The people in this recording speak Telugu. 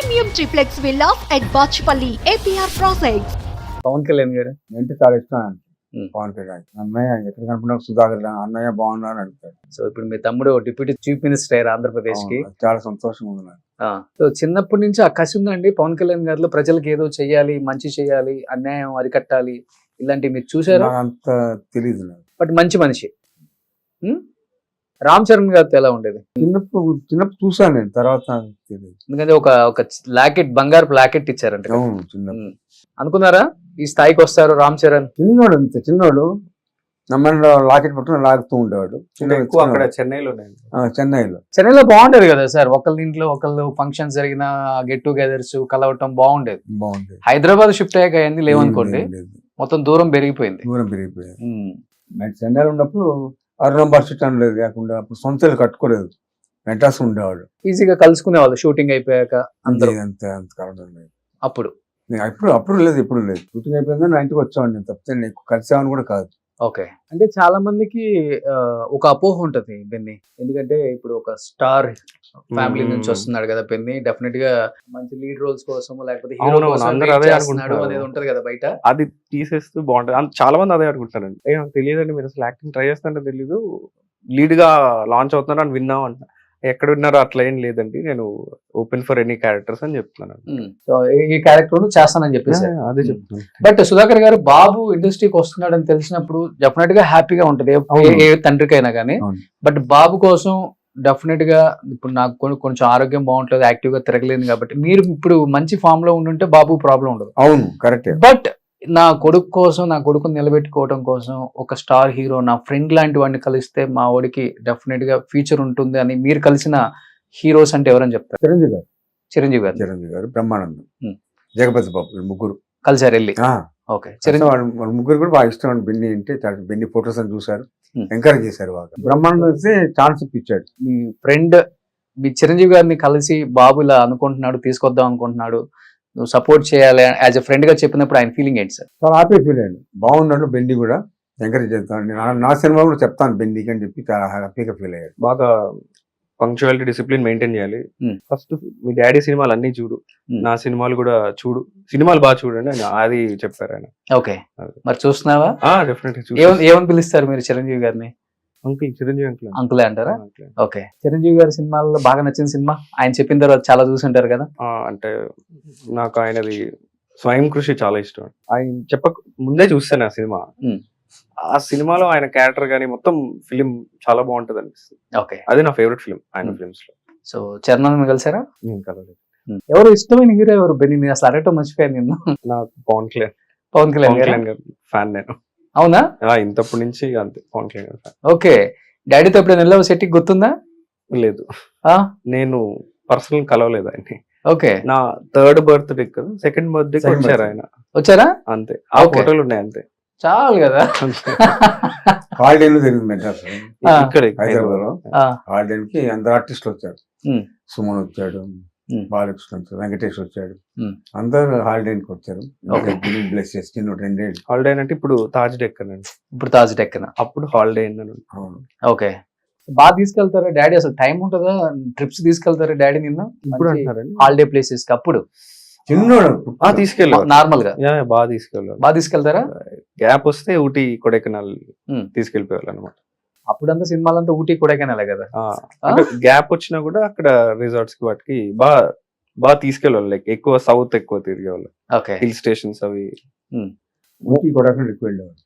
Premium triplex villas at Bachpalli, APR Projects. Pawan Kalyan గారు అంటే చాలా ఇష్టం ఆయనకి. ఉమ్. పవన్ కళ్యాణ్ అన్నయ్య ఎక్కడ కనుకున్నా సుధాకర్ అన్నయ్య బాగున్నా అని అడుగుతాడు. సో ఇప్పుడు మీ తమ్ముడు డిప్యూటీ చీఫ్ మినిస్టర్ అయ్యారు ఆంధ్రప్రదేశ్ కి. అవును, చాలా సంతోషంగా ఉంది నాకు. సో చిన్నప్పటి నుంచి ఆ కసి ఉందండి పవన్ కళ్యాణ్ గారిలో, ప్రజలకు ఏదో చెయ్యాలి, మంచి చేయాలి, అన్యాయం అరికట్టాలి, ఇలాంటివి మీరు చూసారా? నాకు అంత తెలియదు నాకు. బట్ మంచి మనిషి. రామ్ చరణ్ గారితో ఎలా ఉండేది? చిన్నప్పుడు చూసాను నేను, తర్వాత నాకు తెలియదు. ఎందుకంటే ఒక లాకెట్, బంగారు లాకెట్ ఇచ్చారంట. అవును, చిన్నప్పుడు అనుకున్నారా ఈ స్థాయికి వస్తారు రామ్ చరణ్? చిన్నోడు, ఇంత చిన్నోడు నమ్మని లాకెట్ పట్టుకుని లాగుతూ ఉండేవాడు. ఎక్కువ అక్కడ చెన్నైలో చెన్నైలో బాగుండేది కదా సార్, ఒకళ్ళ ఇంట్లో ఒకళ్ళు ఫంక్షన్స్ జరిగిన గెట్ టుగెదర్స్ కలవటం బాగుండేది. బాగుండేది. హైదరాబాద్ షిఫ్ట్ అయ్యాక అయింది లేవనుకోండి, మొత్తం దూరం పెరిగిపోయింది. చెన్నైలో ఉన్నప్పుడు 6 నంబర్ సిట్ అని లేదు, లేకుండా అప్పుడు సొంత ఇల్లు కట్టుకోలేదు, వెంటాస్ ఉండేవాడు. ఈజీగా కలుసుకునే వాళ్ళు షూటింగ్ అయిపోయాక అందరూ. అంత కావడం లేదు అప్పుడు అప్పుడు లేదు, ఇప్పుడు లేదు. షూటింగ్ అయిపోయిందని నా ఇంటికి వచ్చాను నేను, తప్పితే నీకు కలిసామని కూడా కాదు. ఓకే. అంటే చాలా మందికి ఒక అపోహ ఉంటది బెన్ని, ఎందుకంటే ఇప్పుడు ఒక స్టార్ ఫ్యామిలీ నుంచి వస్తున్నాడు కదా బెన్ని, డెఫినెట్ గా మంచి లీడ్ రోల్స్ కోసం లేకపోతే హీరో కోసం అందరూ అదే చేస్తున్నాడు అనుకుంటున్నారు అనేది ఉంటది కదా బయట. అది తీసేస్తూ బాగుంటది. చాలా మంది అదే అనుకుంటారండి. నాకు తెలియదండి, మీరు అసలు యాక్టింగ్ ట్రై చేస్తారంటే తెలీదు, లీడ్ గా లాంచ్ అవుతున్నారు అని విన్నాం అంట. ఎక్కడ విన్నారో అట్లా ఏం లేదండి, నేను ఓపెన్ ఫర్ ఎనీ క్యారెక్టర్స్ అని చెప్తున్నాను. సో ఈ క్యారెక్టర్ చేస్తానని చెప్పేసి అదే చెప్తున్నాను. బట్ సుధాకర్ గారు బాబు ఇండస్ట్రీకి వస్తున్నాడు అని తెలిసినప్పుడు డెఫినెట్ గా హ్యాపీగా ఉంటది ఏ తండ్రికైనా కానీ. బట్ బాబు కోసం డెఫినెట్ గా ఇప్పుడు నాకు కొంచెం ఆరోగ్యం బాగుంటలేదు, యాక్టివ్ గా తిరగలేదు కాబట్టి మీరు ఇప్పుడు మంచి ఫామ్ లో ఉండుంటే బాబు ప్రాబ్లం ఉండదు. అవును, కరెక్ట్. బట్ నా కొడుకు కోసం, నా కొడుకుని నిలబెట్టుకోవడం కోసం ఒక స్టార్ హీరో, నా ఫ్రెండ్ లాంటి వాడిని కలిస్తే మా వాడికి డెఫినెట్ గా ఫ్యూచర్ ఉంటుంది అని మీరు కలిసిన హీరోస్ అంటే ఎవరని చెప్తారు? చిరంజీవి గారు, బ్రహ్మానందం, జగపతి బాబు, ముగ్గురు కలిసారు వెళ్ళి. ఓకే. వాళ్ళ ముగ్గురు కూడా బాగా ఇష్టం. బెన్ని అంటే బెన్ని ఫొటోస్ అని చూసారు, ఎంకరేజ్ చేశారు బాగా. బ్రహ్మానందం అయితే ఛాన్స్ ఇప్పించాడు. మీ ఫ్రెండ్ మీ చిరంజీవి గారిని కలిసి బాబు ఇలా అనుకుంటున్నాడు, తీసుకొద్దాం అనుకుంటున్నాడు, నువ్వు సపోర్ట్ చేయాలి యాజ్ ఎ ఫ్రెండ్ గా చెప్పినప్పుడు ఆయన ఫీలింగ్ ఏంటి సార్? చాలా హ్యాపీ ఫీల్ అయ్యాడు. బాగున్నాడు, బెన్ని కూడా ఎంకరేజ్ చేస్తాను, నా సినిమా కూడా చెప్తాను బెన్నికి అని చెప్పి చాలా హ్యాపీగా ఫీల్ అయ్యాడు. బాగా పంక్చువాలిటీ, డిసిప్లిన్ మెయింటైన్ చేయాలి. ఫస్ట్ మీ డాడీ సినిమాలు అన్ని చూడు, నా సినిమాలు కూడా చూడు, సినిమాలు బాగా చూడండి అని అది చెప్పారు ఆయన. ఓకే. మరి చూస్తున్నావా? డెఫినెట్లీ. ఏమని పిలుస్తారు మీరు చిరంజీవి గారిని? Uncle, Chiranjeevi uncle. అంకులే అంటారా? ఓకే. చిరంజీవి గారి సినిమాల్లో బాగా నచ్చిన సినిమా, ఆయన చెప్పిన తర్వాత చాలా చూసుంటారు కదా. అంటే నాకు ఆయనది స్వయం కృషి చాలా ఇష్టం. ఆయన చెప్పక ముందే చూస్తాను ఆ సినిమా. ఆ సినిమాలో ఆయన క్యారెక్టర్ గానీ మొత్తం ఫిలిం చాలా బాగుంటది అనిపిస్తుంది. ఓకే. అది నా ఫేవరెట్ ఫిలిం ఆయన ఫిలిమ్స్ లో. సో చరణ్ కలిసారా? నేను కలవలేదు. ఎవరు ఇష్టమైన హీరో ఎవరు బెన్ని? అసలు అడగటం మర్చిపోయాను నేను. నాకు పవన్ కళ్యాణ్ గారు ఫ్యాన్ నేను. అవునా? ఇంతప్పటి నుంచి అంతే, పవన్ కళ్యాణ్ గారు ఫ్యాన్. ఓకే. డాడీతో ఎప్పుడైనా వెళ్ళావు సెట్టింగ్, గుర్తుందా? లేదు, నేను పర్సనల్ కలవలేదు ఆయన్ని. ఓకే. నా 3rd బర్త్డే కదా, 2nd బర్త్డే వచ్చారు ఆయన. వచ్చారా? అంతే, ఆ ఫోటోలు ఉన్నాయి అంతే, చాలు కదా. హాలిడేలో జరిగింది మెడ్రాస్, ఇక్కడ హైదరాబాద్ లో. హాలిడేకి అందరు ఆర్టిస్టులు వచ్చారు. సుమన్ వచ్చాడు, బాలకృష్ణ వచ్చాడు, వెంకటేష్ వచ్చాడు, అందరు హాలిడేకి వచ్చారు. బ్లెస్ చేసి 2 ఏళ్ళు హాలిడే అంటే ఇప్పుడు తాజ్ డెక్కన్ అండి. ఇప్పుడు తాజ్ డెక్కన్, అప్పుడు హాలిడే. ఓకే. బాగా తీసుకెళ్తారా డాడీ? అసలు టైం ఉంటుందా? ట్రిప్స్ తీసుకెళ్తారా డాడీ నిన్న? ఇప్పుడు అంటారండి హాలిడే ప్లేసెస్ కి. అప్పుడు చిన్నోడు తీసుకెళ్ళారు, నార్మల్ గా బాగా తీసుకెళ్తారా? గ్యాప్ వస్తే ఊటీ, కొడైకెనాల్ తీసుకెళ్లిపోయారు అనమాట. అప్పుడంతా సినిమాలంతా ఊటీ, కొడైకెనాల్ కదా. గ్యాప్ వచ్చినా కూడా అక్కడ రిసార్ట్స్ కి వాటికి బాగా తీసుకెళ్ళాలి. లైక్ ఎక్కువ సౌత్ ఎక్కువ తిరిగేవాళ్ళు, హిల్ స్టేషన్స్ అవి. ఊటీ, కొడైకెనాల్ ఎక్కువ వెళ్ళేవాళ్ళు.